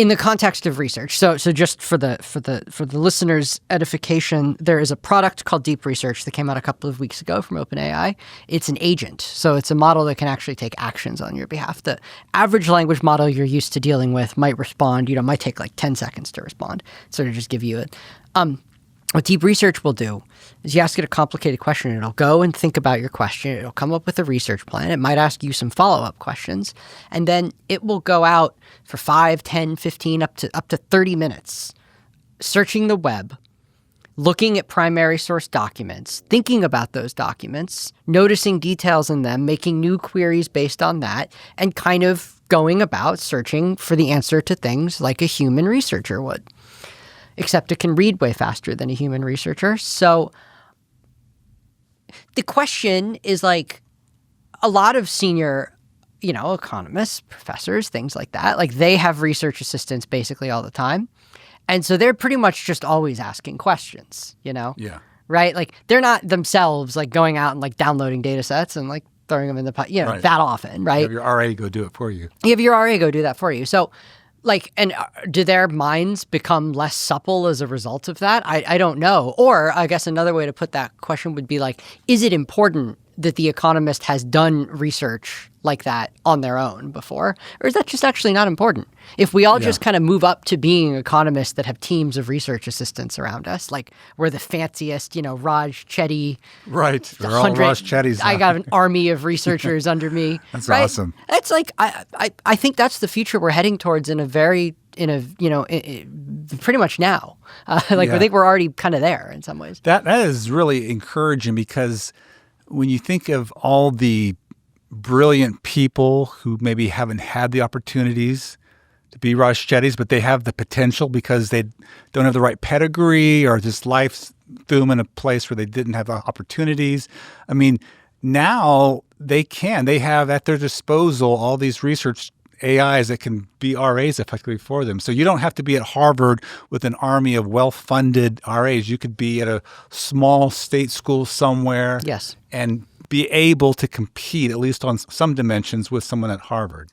in the context of research. So just for the listeners' edification, there is a product called Deep Research that came out a couple of weeks ago from OpenAI. It's an agent. So it's a model that can actually take actions on your behalf. The average language model you're used to dealing with might respond, might take like 10 seconds to respond. So to just give you it. What Deep Research will do is you ask it a complicated question, it'll go and think about your question. It'll come up with a research plan. It might ask you some follow-up questions. And then it will go out for 5, 10, 15, up to 30 minutes, searching the web, looking at primary source documents, thinking about those documents, noticing details in them, making new queries based on that, and kind of going about searching for the answer to things like a human researcher would. Except it can read way faster than a human researcher. So the question is like a lot of senior, economists, professors, things like that, like they have research assistants basically all the time. And so they're pretty much just always asking questions, Yeah. Right? Like they're not themselves like going out and like downloading data sets and like throwing them in the right. That often, right? You have your RA go do it for you. You have your RA go do that for you. So and do their minds become less supple as a result of that? I don't know. Or I guess another way to put that question would be like, is it important that the economist has done research like that on their own before? Or is that just actually not important? If we all just kind of move up to being economists that have teams of research assistants around us, like we're the fanciest, Raj Chetty. Right. They're all Raj Chettys. I got an army of researchers under me. That's right? Awesome. It's like, I think that's the future we're heading towards pretty much now. I think we're already kind of there in some ways. That is really encouraging because when you think of all the brilliant people who maybe haven't had the opportunities to be Raj Chettys, but they have the potential because they don't have the right pedigree or just life threw them in a place where they didn't have the opportunities. I mean, now they have at their disposal all these research AIs that can be RAs effectively for them. So you don't have to be at Harvard with an army of well-funded RAs. You could be at a small state school somewhere. Yes. And be able to compete, at least on some dimensions, with someone at Harvard.